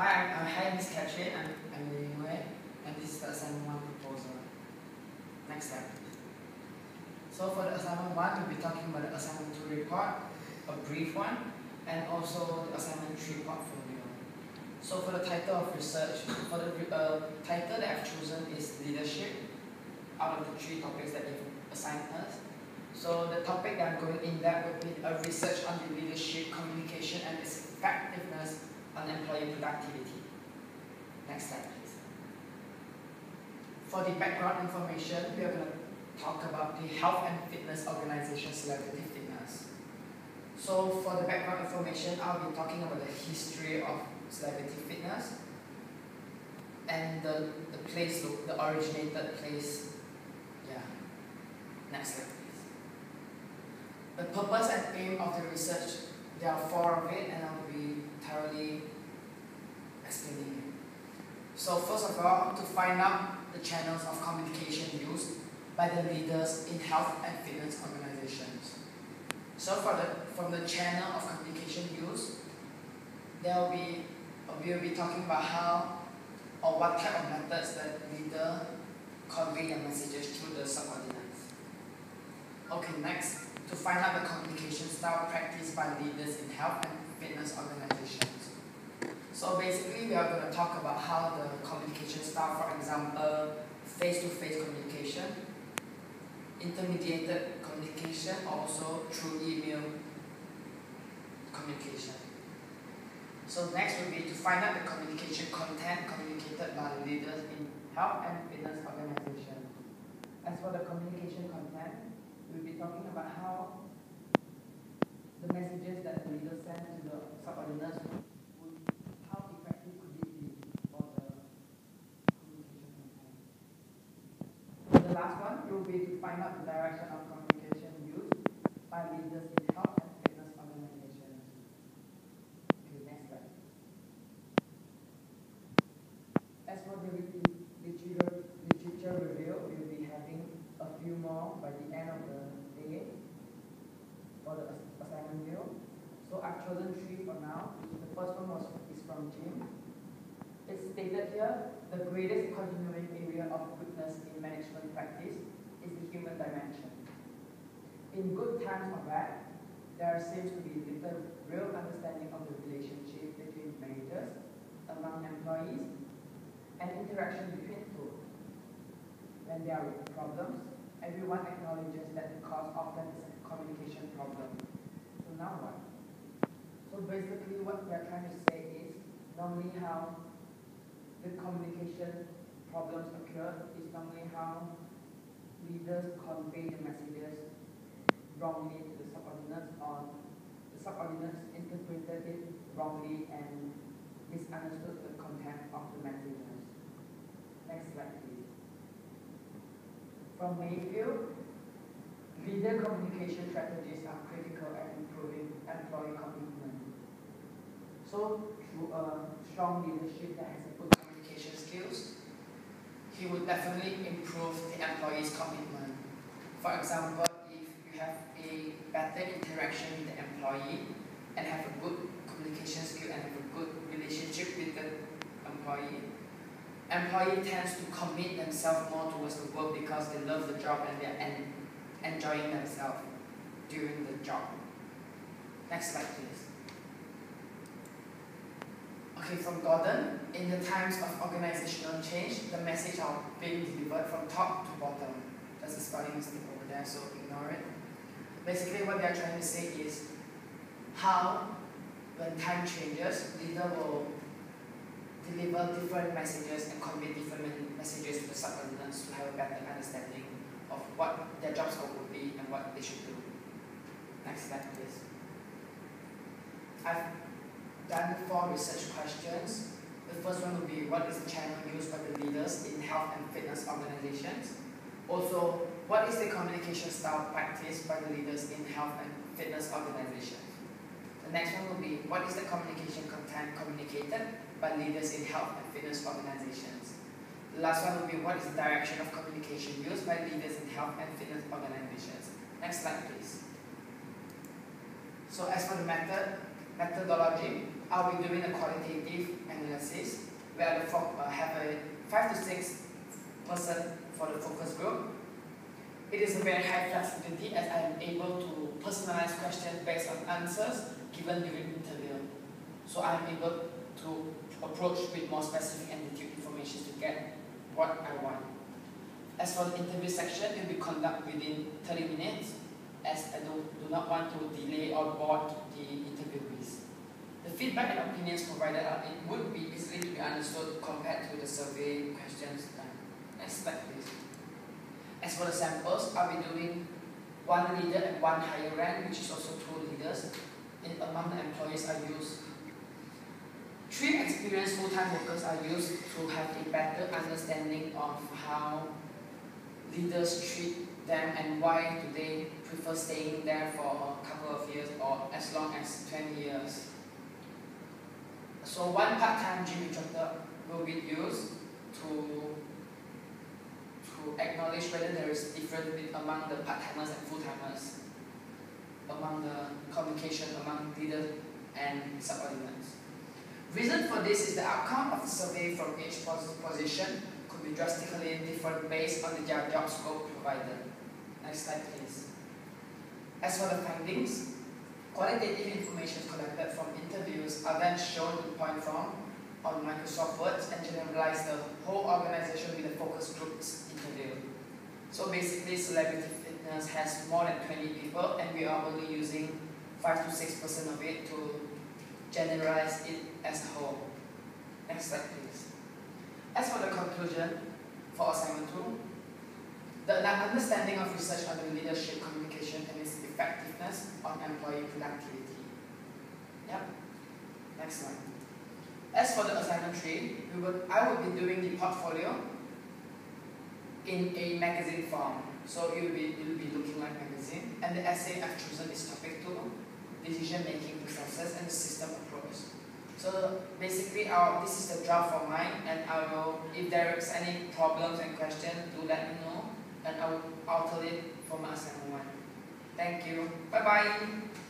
Hi, Ms. Catherine. I'm Ming Wei, and this is the assignment 1 proposal. Next slide. So for the assignment 1, we'll be talking about the assignment 2 report, a brief one, and also the assignment 3 portfolio. So for the title of research, for the title that I've chosen is leadership, out of the 3 topics that you've assigned us. So the topic that I'm going in depth would be a research on the leadership, communication, and its effectiveness on employee productivity. Next slide, please. For the background information, we are going to talk about the Health and Fitness Organization Celebrity Fitness. So for the background information, I'll be talking about the history of celebrity fitness and the place, the originated place. Yeah. Next slide, please. The purpose and aim of the research, there are 4 of it, and I'll be thoroughly explaining it. So first of all, to find out the channels of communication used by the leaders in health and fitness organizations. So from the channel of communication used, we'll be talking about how or what type of methods that leader convey their messages to the subordinates. Okay, next, to find out the communication style practiced by leaders in health and fitness organizations. So basically, we are going to talk about how the communication style, for example, face-to-face communication, intermediated communication, also through email communication. So next will be to find out the communication content communicated by leaders in health and fitness organizations. As for the communication content, we'll be talking about how the messages that the leader sends to the subordinates, how effective could it be for the communication content. The last one will be to find out the direction of communication used by leaders in health and fitness organizations. Okay, next slide. As for the literature review, we'll be having a few more by the end of the day for the assignment view. So I've chosen 3 for now. The first one is from Jim. It's stated here, the greatest continuing area of goodness in management practice is the human dimension. In good times or bad, there seems to be little real understanding of the relationship between managers, among employees, and interaction between two. When there are problems, everyone acknowledges that the cause often is a communication problem. So now what? So basically what we are trying to say is, normally how the communication problems occur is normally how leaders convey the messages wrongly to the subordinates, or the subordinates interpreted it wrongly and misunderstood the content of the messages. Next slide, please. From Mayfield, leader communication strategies are critical at improving employee commitment. So through a strong leadership that has a good communication skills, he would definitely improve the employee's commitment. For example, if you have a better interaction with the employee and have a good communication skill and have a good relationship with the employee tends to commit themselves more towards the work because they love the job and they're enjoying themselves during the job. Next slide, please. Okay, from Gordon, in the times of organizational change, the message are being delivered from top to bottom. There's a spelling mistake over there, so ignore it. Basically, what they're trying to say is how, when time changes, leader will deliver different messages and convey different messages to the subordinates to have a better understanding of what their job scope would be and what they should do. Next slide, please. I've done 4 research questions. The first one will be, what is the channel used by the leaders in health and fitness organizations? Also, what is the communication style practiced by the leaders in health and fitness organizations? The next one will be, what is the communication content communicated by leaders in health and fitness organizations? The last one will be, what is the direction of communication used by leaders in health and fitness organizations? Next slide, please. So as for the methodology, I'll be doing a qualitative analysis where I have a 5 to 6 person for the focus group. It is a very high flexibility as I am able to personalize questions based on answers given during interview. So I am able to approach with more specific and detailed information to get what I want. As for the interview section, it will be conducted within 30 minutes as I do not want to delay or bore the interviewees. The feedback and opinions provided would be easily to be understood compared to the survey questions done. Next slide please. As for the samples, I'll be doing one leader and one higher rank, which is also 2 leaders. Among the employees I use 3 experienced full-time workers are used to have a better understanding of how leaders treat them and why do they prefer staying there for a couple of years or as long as 20 years. So one part-time gym instructor will be used to acknowledge whether there is difference among the part-timers and full-timers, among the communication among leaders and subordinates. Reason for this is the outcome of the survey from each position could be drastically different based on the job scope provided. Next slide please. As for the findings, qualitative information collected from interviews are then shown to point from on Microsoft Word and generalize the whole organization with a focus groups interview. So basically, Celebrity Fitness has more than 20 people and we are only using 5 to 6% of it to generalize it as a whole. Next slide please. As for the conclusion for assignment 2, the understanding of research on the leadership, communication and its effectiveness on employee productivity. Yep. Next slide. As for the assignment 3, I will be doing the portfolio in a magazine form. So it will be looking like magazine. And the essay I've chosen is topic 2, decision-making processes and the system approach. So basically, this is the draft for mine, and I will, if there is any problems and questions, do let me know, and I will alter it for my assignment 1. Thank you. Bye bye.